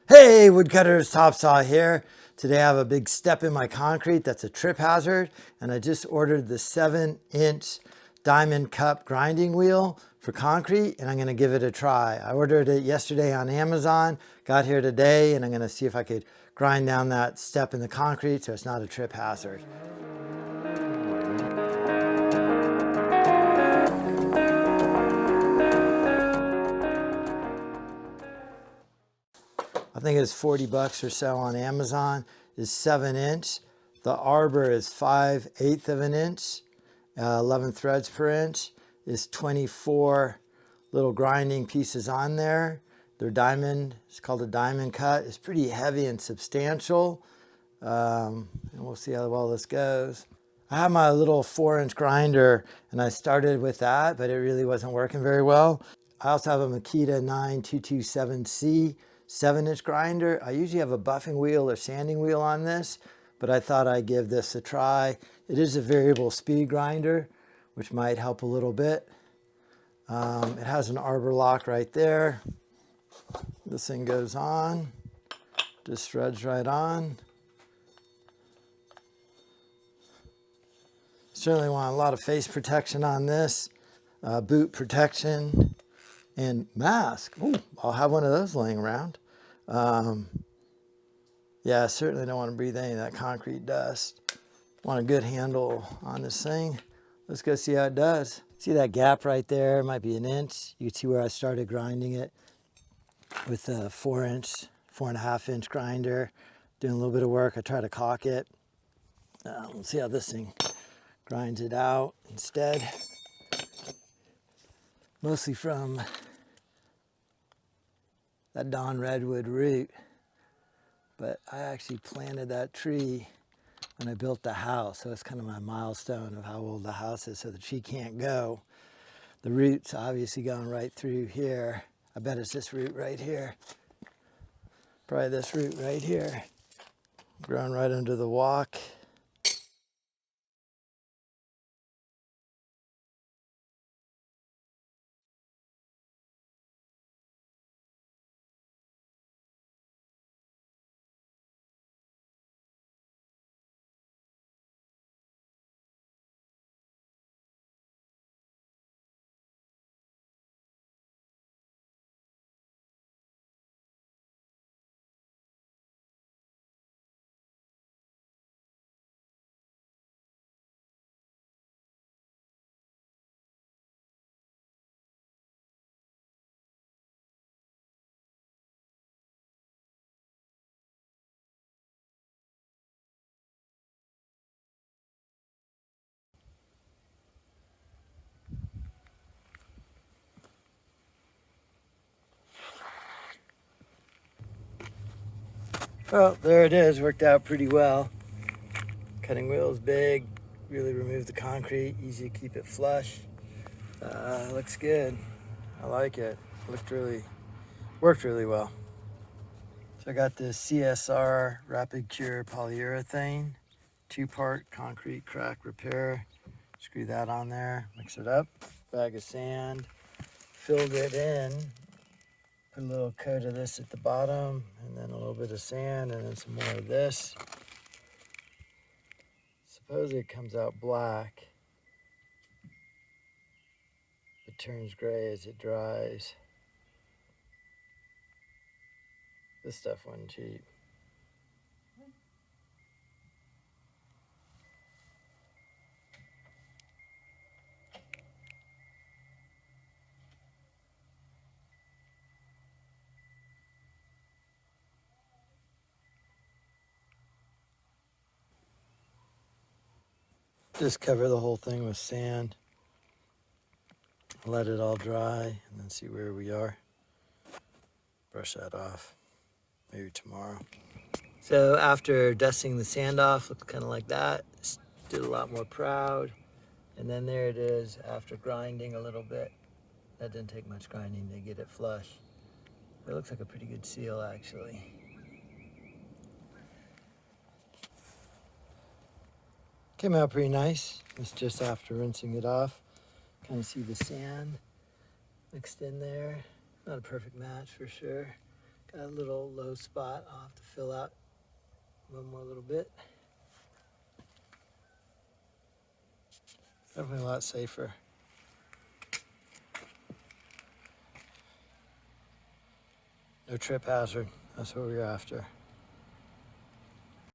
Hey, woodcutters, TopSaw here. Today I have a big step in my concrete that's a trip hazard, and I just ordered the 7-inch diamond cup grinding wheel for concrete, and I'm gonna give it a try. I ordered it yesterday on Amazon, got here today, and I'm gonna see if I could grind down that step in the concrete so it's not a trip hazard. I think it's 40 bucks or so on Amazon. It's 7-inch. The arbor is 5/8 of an inch. 11 threads per inch. Is 24 little grinding pieces on there. They're diamond. It's called a diamond cut. It's pretty heavy and substantial. And we'll see how well this goes. I have my little 4-inch grinder, and I started with that, but it really wasn't working very well. I also have a Makita 9227C 7-inch grinder. I usually have a buffing wheel or sanding wheel on this, but I thought I'd give this a try. It is a variable speed grinder, which might help a little bit. It has an arbor lock right there. This thing goes on, just threads right on. Certainly want a lot of face protection on this, boot protection, and mask. Ooh, I'll have one of those laying around. Yeah, I certainly don't want to breathe any of that concrete dust. Want a good handle on this thing. Let's go see how it does. See that gap right there? It might be an inch. You can see where I started grinding it with a 4-inch, 4.5-inch grinder. Doing a little bit of work. I try to caulk it. Let's see how this thing grinds it out instead. Mostly from that Don Redwood root. But I actually planted that tree when I built the house. So it's kind of my milestone of how old the house is, so the tree can't go. The root's obviously going right through here. I bet it's this root right here. Probably this root right here. Growing right under the walk. Well, there it is. Worked out pretty well. Cutting wheel is big. Really removed the concrete. Easy to keep it flush. Looks good. I like it. Worked really well. So I got this CSR Rapid Cure Polyurethane 2-part concrete crack repair. Screw that on there. Mix it up. Bag of sand. Filled it in. Put a little coat of this at the bottom, and then a little bit of sand, and then some more of this. Suppose it comes out black. It turns gray as it dries. This stuff wasn't cheap. Just cover the whole thing with sand. Let it all dry, and then see where we are. Brush that off, maybe tomorrow. So after dusting the sand off, looked kind of like that. Did a lot more proud. And then there it is after grinding a little bit. That didn't take much grinding to get it flush. It looks like a pretty good seal, actually. Came out pretty nice. It's just after rinsing it off. Kind of see the sand mixed in there. Not a perfect match for sure. That little low spot, I'll have to fill out one more little bit. Definitely a lot safer. No trip hazard, that's what we're after.